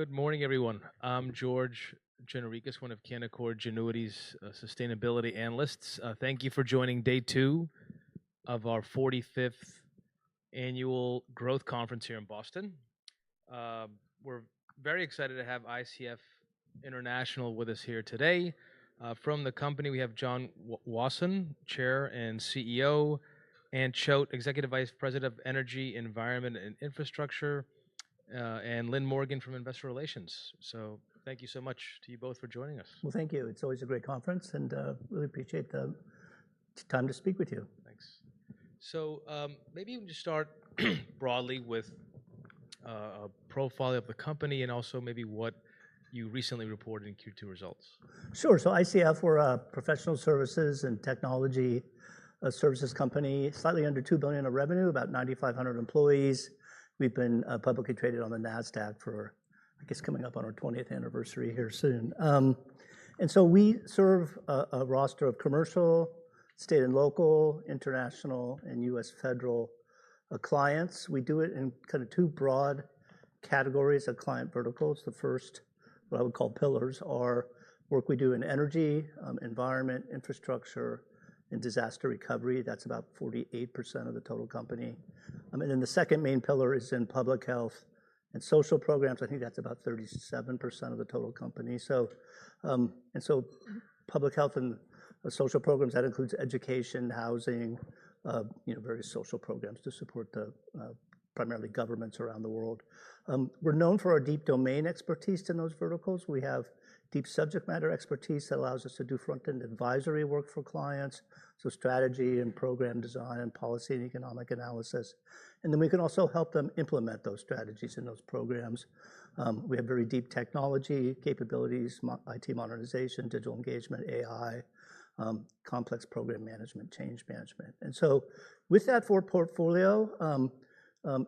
Good morning, everyone. I'm George Genericus, one of Canaccord Genuity's sustainability analysts. Thank you for joining day two of our 45th annual growth conference here in Boston. We're very excited to have ICF International with us here today. From the company, we have John Wasson, Chair and CEO, and Choate, Executive Vice President of Energy, Environment, and Infrastructure, and Lynn Morgan from Investor Relations. So thank you so much to you both for joining us. Well, thank you. It's always a great conference, and really appreciate the time to speak with you. Thanks. So maybe you can just start broadly with a profile of the company and also maybe what you recently reported in Q2 results. Sure. So ICF, we're a professional services and technology services company, slightly under $2 billion of revenue, about 9,500 employees. We've been publicly traded on the NASDAQ for, I guess, coming up on our 20th anniversary here soon. And so we serve a roster of commercial, state and local, international, and U.S. federal clients. We do it in kind of two broad categories of client verticals. The first, what I would call pillars, are work we do in energy, environment, infrastructure, and disaster recovery. That's about 48% of the total company. And then the second main pillar is in public health and social programs. I think that's about 37% of the total company. So, public health and social programs, that includes education, housing, various social programs to support the primarily governments around the world. We're known for our deep domain expertise in those verticals. We have deep subject matter expertise that allows us to do front-end advisory work for clients, so strategy and program design and policy and economic analysis. And then we can also help them implement those strategies and those programs. We have very deep technology capabilities, IT modernization, digital engagement, AI, complex program management, change management. And so with that portfolio,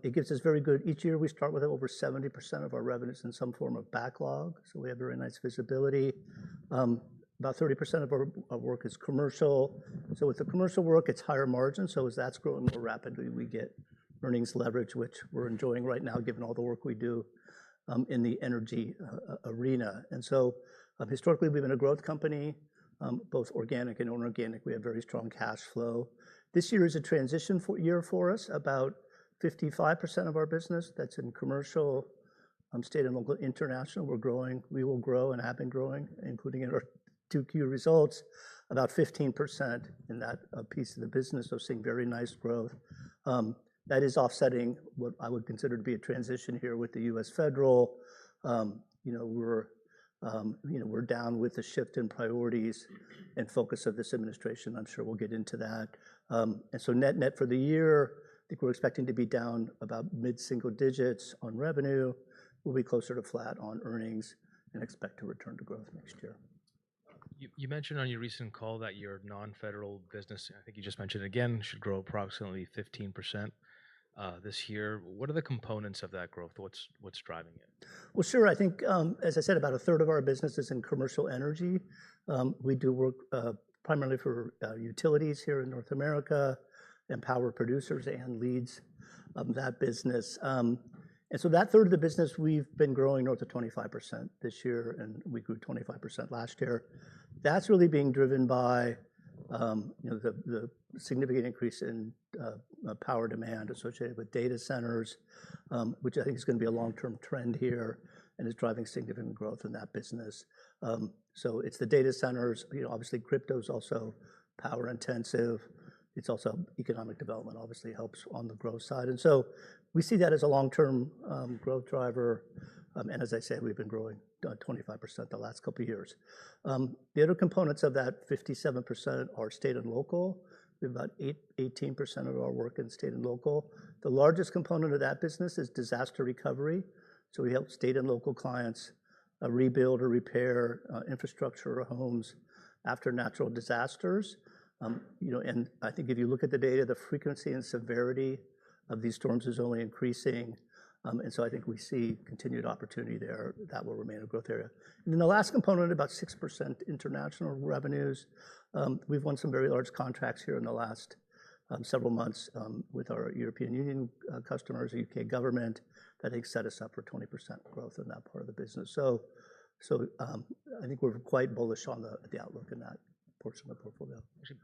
it gives us very good, each year we start with over 70% of our revenues in some form of backlog. So we have very nice visibility. About 30% of our work is commercial. So with the commercial work, it's higher margin. So as that's growing more rapidly, we get earnings leverage, which we're enjoying right now, given all the work we do in the energy arena. And so historically, we've been a growth company, both organic and inorganic. We have very strong cash flow. This year is a transition year for us. About 55% of our business that's in commercial, state and local, international. We're growing. We will grow and have been growing, including in our 2Q results, about 15% in that piece of the business. So seeing very nice growth. That is offsetting what I would consider to be a transition here with the U.S. federal. We're down with the shift in priorities and focus of this administration. I'm sure we'll get into that. And so net for the year, I think we're expecting to be down about mid-single digits on revenue. We'll be closer to flat on earnings and expect to return to growth next year. You mentioned on your recent call that your non-federal business, I think you just mentioned again, should grow approximately 15% this year. What are the components of that growth? What's driving it? Well, sure. I think, as I said, about a third of our business is in commercial energy. We do work primarily for utilities here in North America and power producers and leads that business. And so that third of the business, we've been growing north of 25% this year, and we grew 25% last year. That's really being driven by the significant increase in power demand associated with data centers, which I think is going to be a long-term trend here and is driving significant growth in that business. So it's the data centers. Obviously, crypto is also power intensive. It's also economic development, obviously helps on the growth side. And so we see that as a long-term growth driver. And as I said, we've been growing 25% the last couple of years. The other components of that 57% are state and local. We have about 18% of our work in state and local. The largest component of that business is disaster recovery. So we help state and local clients rebuild or repair infrastructure or homes after natural disasters. And I think if you look at the data, the frequency and severity of these storms is only increasing. And so I think we see continued opportunity there. That will remain a growth area. And then the last component, about 6% international revenues. We've won some very large contracts here in the last several months with our European Union customers, the UK government, that I think set us up for 20% growth in that part of the business. So I think we're quite bullish on the outlook in that portion of the portfolio. Actually,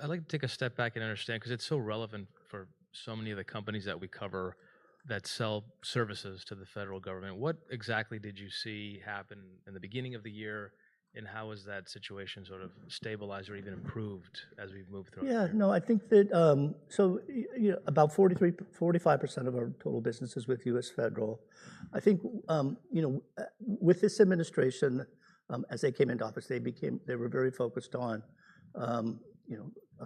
I'd like to take a step back and understand, because it's so relevant for so many of the companies that we cover that sell services to the federal government. What exactly did you see happen in the beginning of the year, and how has that situation sort of stabilized or even improved as we've moved through? Yeah, no, I think that, about 45% of our total business is with U.S. federal. I think, with this administration, as they came into office, they were very focused on,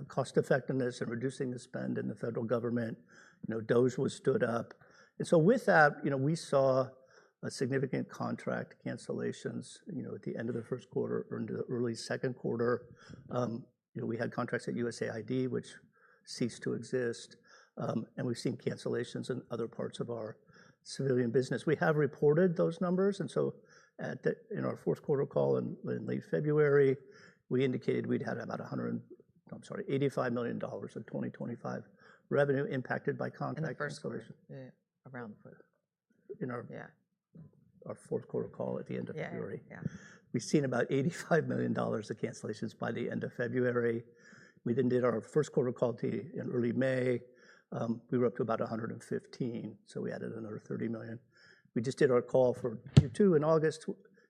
cost effectiveness and reducing the spend in the federal government. DOGE was stood up. And so with that, we saw a significant contract cancellations, at the end of the first quarter or into the early second quarter. We had contracts at USAID, which ceased to exist. And we've seen cancellations in other parts of our civilian business. We have reported those numbers. And so in our fourth quarter call in late February, we indicated we'd had about $85 million of 2025 revenue impacted by contract cancellation. Around the foot. In our fourth quarter call at the end of February. Yeah. We've seen about $85 million of cancellations by the end of February. We then did our first quarter call in early May. We were up to about 115, so we added another 30 million. We just did our call for Q2 in August.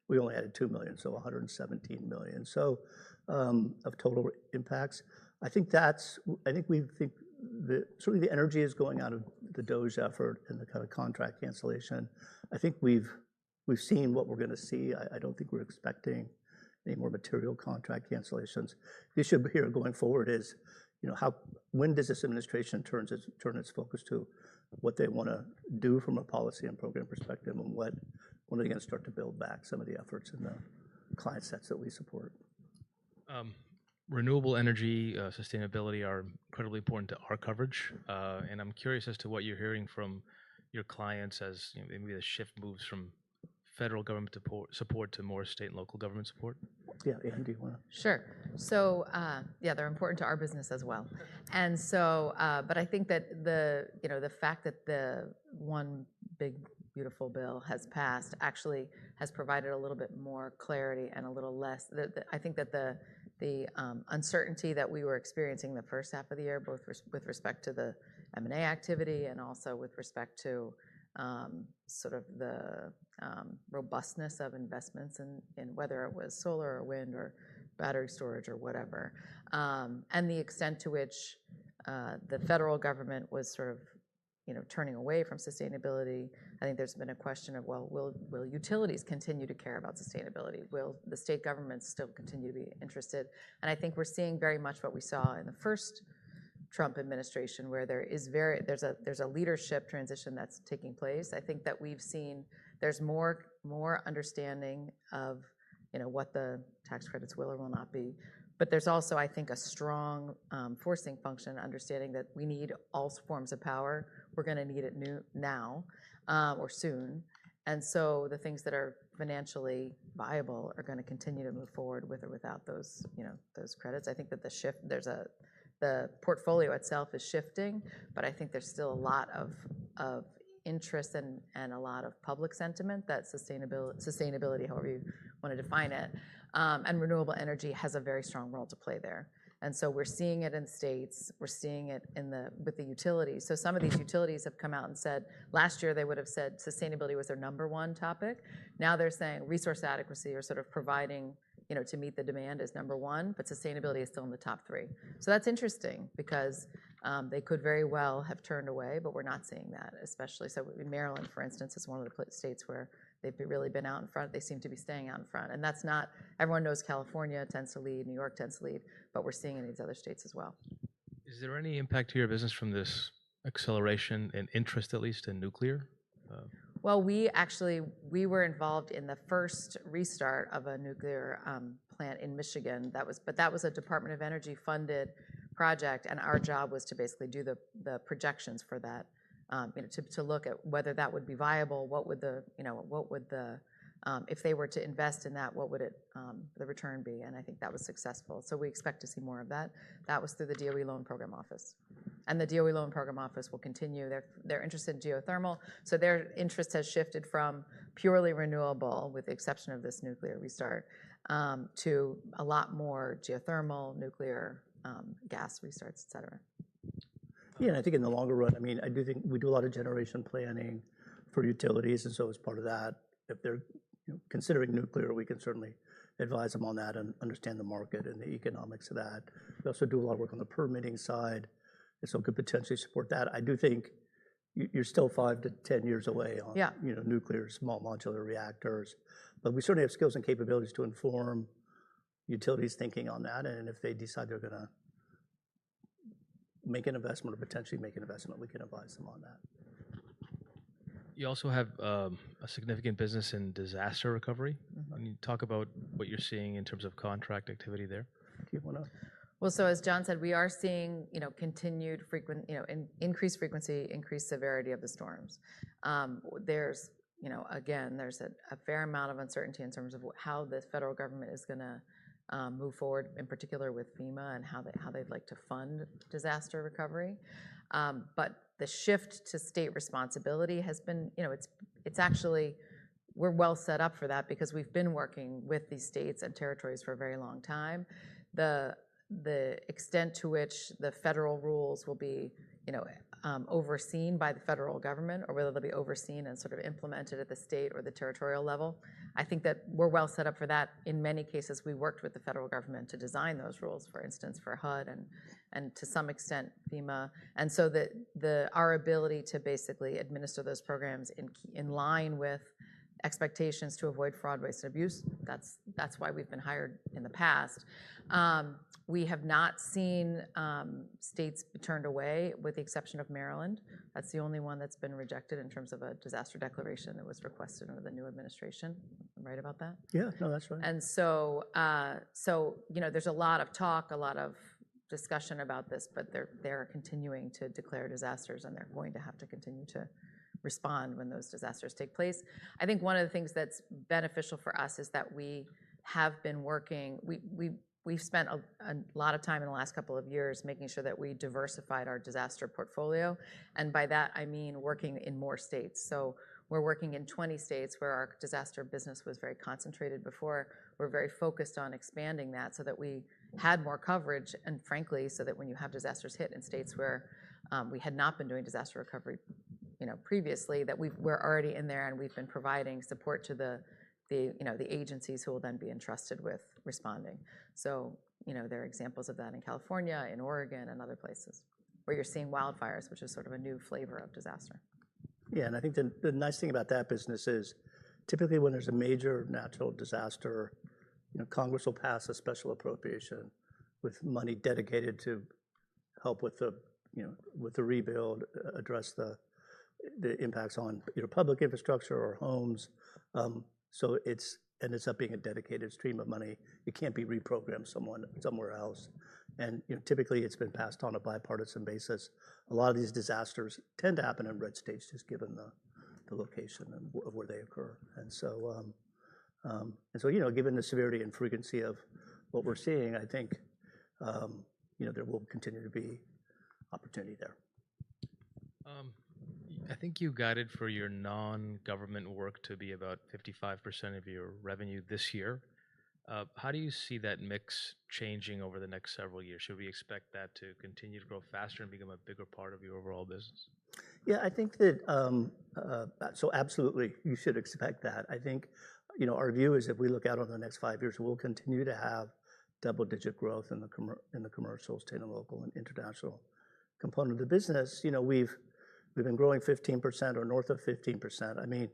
We only added 2 million, so 117 million. So of total impacts. I think certainly the energy is going out of the DOGE effort and the kind of contract cancellation. I think we've seen what we're going to see. I don't think we're expecting any more material contract cancellations. The issue here going forward is, when does this administration turn its focus to what they want to do from a policy and program perspective, and when are they going to start to build back some of the efforts in the client sets that we support? Renewable energy, sustainability are incredibly important to our coverage, and I'm curious as to what you're hearing from your clients as maybe the shift moves from federal government support to more state and local government support. Yeah, Anne, do you want to? Sure. So they're important to our business as well, and so but I think that the fact that the one big beautiful bill has passed actually has provided a little bit more clarity and a little less. I think that the uncertainty that we were experiencing the first half of the year, both with respect to the M&A activity and also with respect to sort of the robustness of investments in whether it was solar or wind or battery storage or whatever, and the extent to which the federal government was sort of turning away from sustainability. I think there's been a question of, well, will utilities continue to care about sustainability? Will the state governments still continue to be interested? And I think we're seeing very much what we saw in the first Trump administration, where there's a leadership transition that's taking place. I think that we've seen there's more understanding of what the tax credits will or will not be. But there's also, I think, a strong forcing function, understanding that we need all forms of power. We're going to need it now or soon. And so the things that are financially viable are going to continue to move forward with or without those credits. I think that the portfolio itself is shifting, but I think there's still a lot of interest and a lot of public sentiment that sustainability, however you want to define it, and renewable energy has a very strong role to play there. And so we're seeing it in the states. We're seeing it with the utilities. So some of these utilities have come out and said, last year they would have said sustainability was their number one topic. Now they're saying resource adequacy or sort of providing, to meet the demand is number one, but sustainability is still in the top three. So that's interesting because they could very well have turned away, but we're not seeing that, especially. So in Maryland, for instance, is one of the states where they've really been out in front. They seem to be staying out in front. And that's not, everyone knows California tends to lead, New York tends to lead, but we're seeing it in these other states as well. Is there any impact to your business from this acceleration and interest, at least, in nuclear? Well, we were involved in the first restart of a nuclear plant in Michigan. That was a Department of Energy funded project, and our job was to basically do the projections for that, to look at whether that would be viable, what would the if they were to invest in that, what would the return be? And I think that was successful. So we expect to see more of that. That was through the DOE Loan Program Office. And the DOE Loan Program Office will continue. They're interested in geothermal, so their interest has shifted from purely renewable, with the exception of this nuclear restart, to a lot more geothermal, nuclear, gas restarts, et cetera. Yeah, and I think in the longer run, I mean, I do think we do a lot of generation planning for utilities, and so as part of that, if they're considering nuclear, we can certainly advise them on that and understand the market and the economics of that. We also do a lot of work on the permitting side, and so could potentially support that. I do think you're still 5 to 10 years away on nuclear small modular reactors, but we certainly have skills and capabilities to inform utilities thinking on that, and if they decide they're going to make an investment or potentially make an investment, we can advise them on that. You also have a significant business in disaster recovery. Can you talk about what you're seeing in terms of contract activity there? Do you want to? Well, so as John said, we are seeing continued increased frequency, increased severity of the storms. There's again, there's a fair amount of uncertainty in terms of how the federal government is going to move forward, in particular with FEMA and how they'd like to fund disaster recovery. But the shift to state responsibility has been, it's actually, we're well set up for that because we've been working with these states and territories for a very long time. The extent to which the federal rules will be, overseen by the federal government, or whether they'll be overseen and sort of implemented at the state or the territorial level, I think that we're well set up for that. In many cases, we worked with the federal government to design those rules, for instance, for HUD and to some extent FEMA. And so our ability to basically administer those programs in line with expectations to avoid fraud, waste, and abuse, that's why we've been hired in the past. We have not seen states turned away, with the exception of Maryland. That's the only one that's been rejected in terms of a disaster declaration that was requested under the new administration. I'm right about that? Yeah, no, that's right. And so, there's a lot of talk, a lot of discussion about this, but they're continuing to declare disasters, and they're going to have to continue to respond when those disasters take place. I think one of the things that's beneficial for us is that we have been working. We've spent a lot of time in the last couple of years making sure that we diversified our disaster portfolio, and by that I mean working in more states. So we're working in 20 states where our disaster business was very concentrated before. We're very focused on expanding that so that we had more coverage, and frankly, so that when you have disasters hit in states where we had not been doing disaster recovery, previously, that we're already in there, and we've been providing support to the agencies who will then be entrusted with responding. So, there are examples of that in California, in Oregon, and other places where you're seeing wildfires, which is sort of a new flavor of disaster. Yeah, and I think the nice thing about that business is typically when there's a major natural disaster, Congress will pass a special appropriation with money dedicated to help with the rebuild, address the impacts on public infrastructure or homes. So it ends up being a dedicated stream of money. It can't be reprogrammed somewhere else. And typically it's been passed on a bipartisan basis. A lot of these disasters tend to happen in red states, just given the location of where they occur. And so given the severity and frequency of what we're seeing, I think there will continue to be opportunity there. I think you guided for your non-government work to be about 55% of your revenue this year. How do you see that mix changing over the next several years? Should we expect that to continue to grow faster and become a bigger part of your overall business? Yeah, I think that, so absolutely, you should expect that. I think, our view is if we look out on the next 5 years, we'll continue to have double-digit growth in the commercial, state and local, and international component of the business. We've been growing 15% or north of 15%. I mean,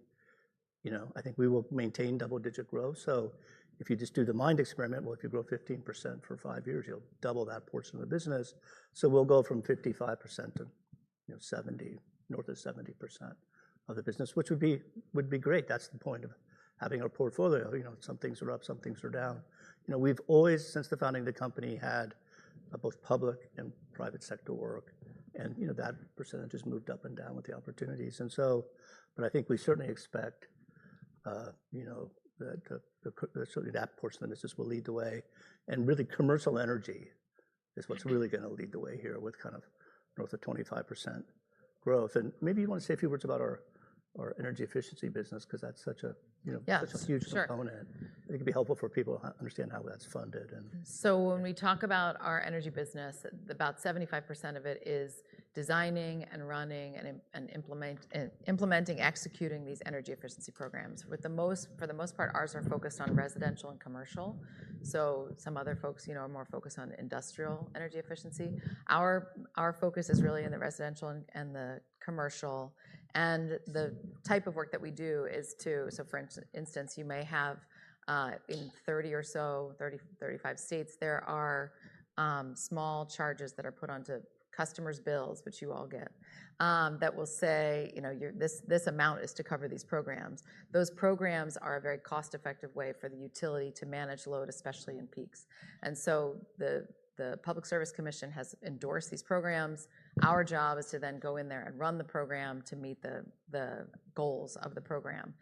I think we will maintain double-digit growth. So if you just do the mind experiment, well, if you grow 15% for 5 years, you'll double that portion of the business. So we'll go from 55% to 70, north of 70% of the business, which would be great. That's the point of having our portfolio. Some things are up, some things are down. We've always, since the founding of the company, had both public and private sector work. And that percentage has moved up and down with the opportunities. And so, but I think we certainly expect you know, certainly that portion of the business will lead the way. And really commercial energy is what's really going to lead the way here with kind of north of 25% growth. And maybe you want to say a few words about our energy efficiency business, because that's such a, you know, such a huge component. I think it'd be helpful for people to understand how that's funded. And so when we talk about our energy business, about 75% of it is designing and running and implementing, executing these energy efficiency programs. For the most part, ours are focused on residential and commercial. So some other folks, you know, are more focused on industrial energy efficiency. Our focus is really in the residential and the commercial. And the type of work that we do is so for instance, you may have in 35 states, there are small charges that are put onto customers' bills, which you all get, that will say, you know, this amount is to cover these programs. Those programs are a very cost-effective way for the utility to manage load, especially in peaks. And so the Public Service Commission has endorsed these programs. Our job is to then go in there and run the program to meet the goals of the program.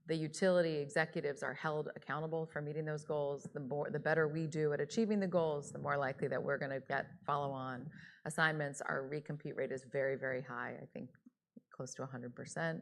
The utility executives are held accountable for meeting those goals. The better we do at achieving the goals, the more likely that we're going to get follow-on assignments. Our recompete rate is very, very high. I think close to 100%.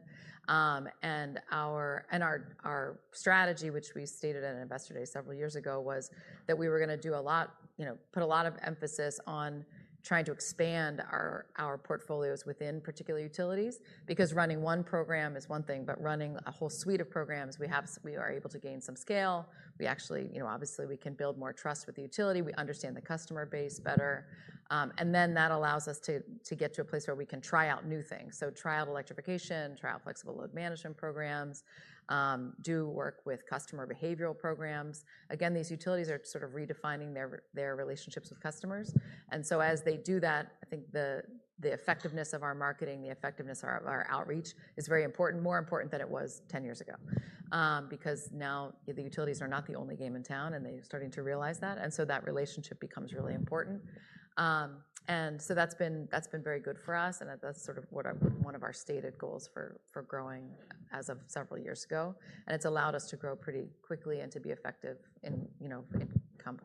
And our strategy, which we stated at an Investor Day several years ago, was that we were going to do a lot, you know, put a lot of emphasis on trying to expand our portfolios within particular utilities, because running one program is one thing, but running a whole suite of programs, we are able to gain some scale. We actually, you know, obviously we can build more trust with the utility. We understand the customer base better. And then that allows us to get to a place where we can try out new things. So try out electrification, try out flexible load management programs, do work with customer behavioral programs. Again, these utilities are sort of redefining their relationships with customers. And so as they do that, I think the effectiveness of our marketing, the effectiveness of our outreach is very important, more important than it was 10 years ago. Because now the utilities are not the only game in town, and they're starting to realize that. And so that relationship becomes really important. And so that's been very good for us, and that's sort of one of our stated goals for growing as of several years ago. And it's allowed us to grow pretty quickly and to be effective in, you know, in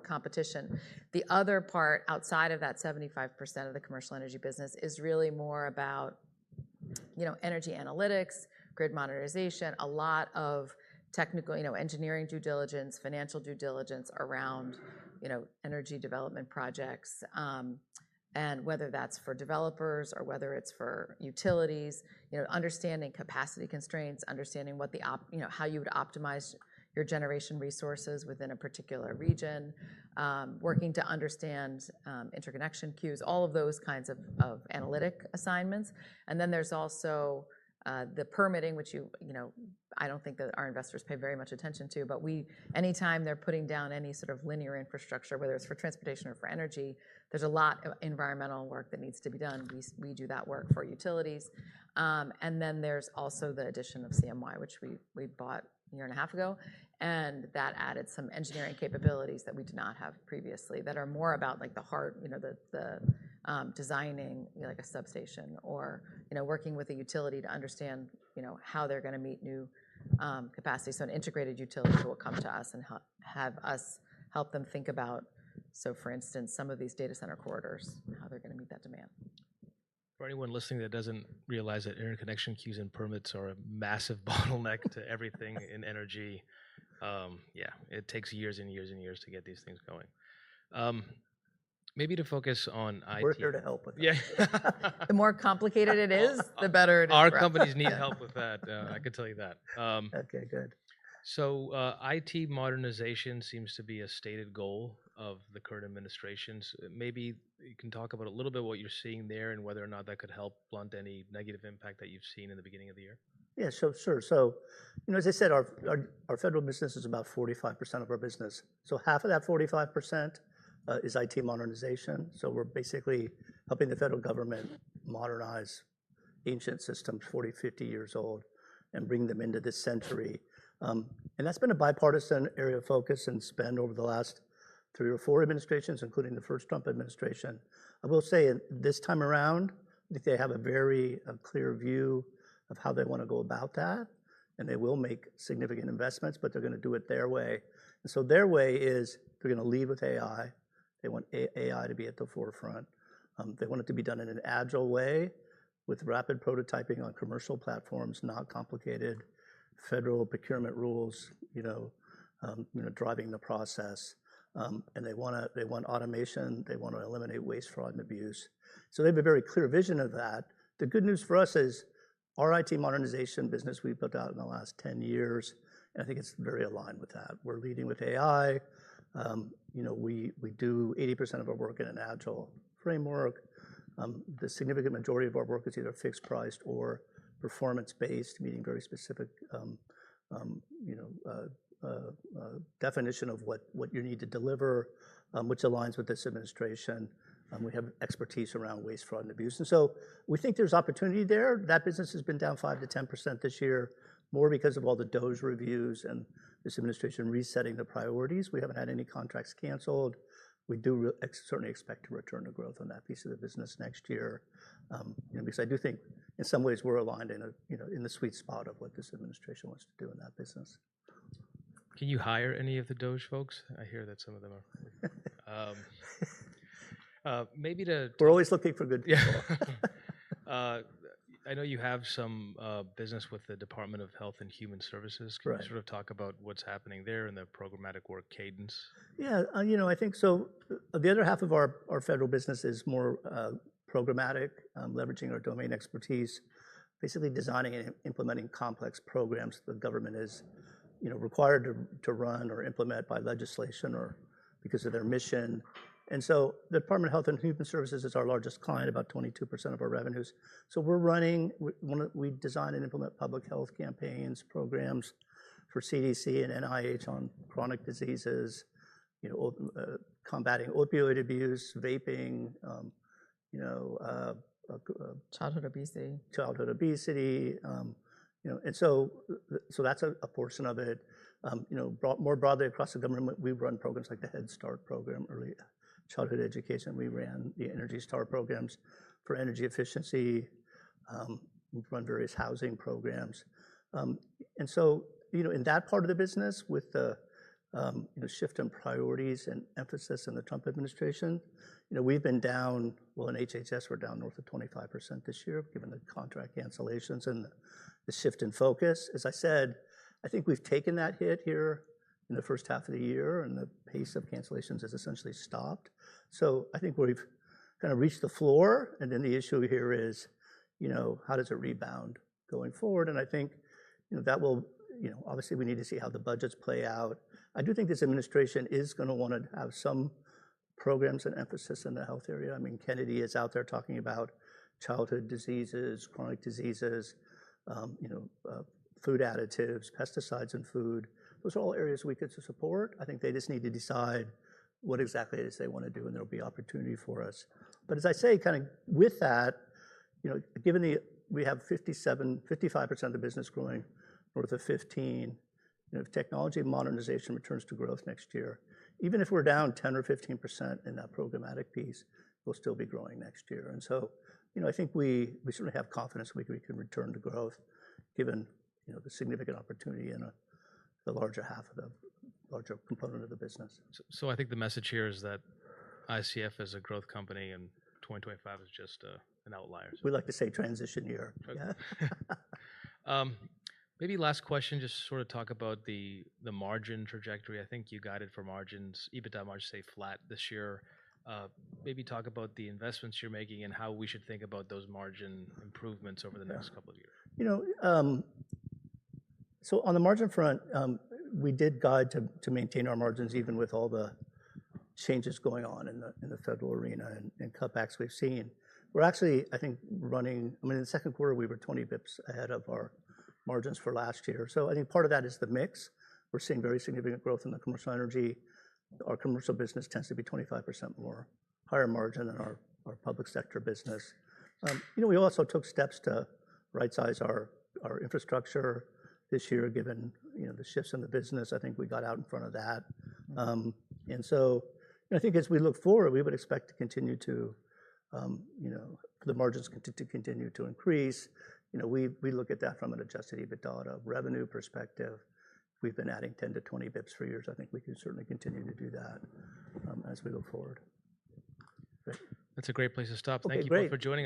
competition. The other part outside of that 75% of the commercial energy business is really more about, you know, energy analytics, grid modernization, a lot of technical, you know, engineering due diligence, financial due diligence around, you know, energy development projects, and whether that's for developers or whether it's for utilities, you know, understanding capacity constraints, understanding what you know, how you would optimize your generation resources within a particular region, working to understand interconnection queues, all of those kinds of analytic assignments. And then there's also the permitting, which you know, I don't think that our investors pay very much attention to, but anytime they're putting down any sort of linear infrastructure, whether it's for transportation or for energy, there's a lot of environmental work that needs to be done. We do that work for utilities. And then there's also the addition of CMY, which we bought a year and a half ago, and that added some engineering capabilities that we did not have previously, that are more about like the heart, you know, the designing, you know, like a substation, or, you know, working with a utility to understand, you know, how they're going to meet new capacity. So an integrated utility will come to us and have us help them think about, so for instance, some of these data center corridors, how they're going to meet that demand. For anyone listening that doesn't realize that interconnection queues and permits are a massive bottleneck to everything in energy, yeah, it takes years and years and years to get these things going. Maybe to focus on IT. We're here to help with that. Yeah. The more complicated it is, the better it is. Our companies need help with that. I can tell you that. Okay, good. So IT modernization seems to be a stated goal of the current administrations. Maybe you can talk about a little bit what you're seeing there and whether or not that could help blunt any negative impact that you've seen in the beginning of the year. Yeah, so sure. So, you know, as I said, our federal business is about 45% of our business. So half of that 45% is IT modernization. So we're basically helping the federal government modernize ancient systems, 40, 50 years old, and bring them into this century. And that's been a bipartisan area of focus and spend over the last 3 or 4 administrations, including the first Trump administration. I will say this time around, I think they have a very clear view of how they want to go about that. and they will make significant investments, but they're going to do it their way. And so their way is they're going to lead with AI. They want AI to be at the forefront. They want it to be done in an agile way with rapid prototyping on commercial platforms, not complicated federal procurement rules, driving the process. And they want automation. They want to eliminate waste, fraud, and abuse. So they have a very clear vision of that. The good news for us is our IT modernization business we built out in the last 10 years, and I think it's very aligned with that. We're leading with AI. We do 80% of our work in an agile framework. The significant majority of our work is either fixed priced or performance-based, meeting very specific definition of what you need to deliver, which aligns with this administration. We have expertise around waste, fraud, and abuse. And so we think there's opportunity there. That business has been down 5 to 10% this year, more because of all the DOGE reviews and this administration resetting the priorities. We haven't had any contracts canceled. We do certainly expect to return to growth on that piece of the business next year, because I do think in some ways we're aligned in the sweet spot of what this administration wants to do in that business. Can you hire any of the DOGE folks? I hear that some of them are. We're always looking for good people. Yeah. I know you have some business with the Department of Health and Human Services. Can you sort of talk about what's happening there and the programmatic work cadence? Yeah, I think so. The other half of our federal business is more programmatic, leveraging our domain expertise, basically designing and implementing complex programs the government is required to run or implement by legislation or because of their mission. And so the Department of Health and Human Services is our largest client, about 22% of our revenues. So we design and implement public health campaigns, programs for CDC and NIH on chronic diseases, combating opioid abuse, vaping, childhood obesity. And so that's a portion of it. More broadly across the government, we run programs like the Head Start program, early childhood education. We ran the Energy Star programs for energy efficiency. We run various housing programs. And so, in that part of the business with the shift in priorities and emphasis in the Trump administration, we've been down, well, in HHS, we're down north of 25% this year, given the contract cancellations and the shift in focus. As I said, I think we've taken that hit here in the first half of the year, and the pace of cancellations has essentially stopped. So I think we've kind of reached the floor, and then the issue here is, how does it rebound going forward? And I think, that will, obviously we need to see how the budgets play out. I do think this administration is going to want to have some programs and emphasis in the health area. I mean, Kennedy is out there talking about childhood diseases, chronic diseases, food additives, pesticides in food. Those are all areas we could support. I think they just need to decide what exactly it is they want to do, and there'll be opportunity for us. But as I say, kind of with that, given we have 55% of the business growing north of 15, if technology modernization returns to growth next year, even if we're down 10 or 15% in that programmatic piece, we'll still be growing next year. And so, I think we certainly have confidence we can return to growth, given the significant opportunity in the larger component of the business. So I think the message here is that ICF is a growth company, and 2025 is just an outlier. We like to say transition year. Okay. Yeah. Maybe last question, just sort of talk about the margin trajectory. I think you guided for margins, EBITDA margins stay flat this year. Maybe talk about the investments you're making and how we should think about those margin improvements over the next couple of years. So on the margin front, we did guide to maintain our margins even with all the changes going on in the federal arena and cutbacks we've seen. We're actually, I think, in the second quarter, we were 20 bips ahead of our margins for last year. So I think part of that is the mix. We're seeing very significant growth in the commercial energy. Our commercial business tends to be 25% more higher margin than our public sector business. We also took steps to right-size our infrastructure this year, given the shifts in the business. I think we got out in front of that. And so I think as we look forward, we would expect to continue to, for the margins to continue to increase. we look at that from an adjusted EBITDA revenue perspective. We've been adding 10 to 20 bips for years. I think we can certainly continue to do that as we go forward. Great. That's a great place to stop. Okay, Thank you great. both for joining us.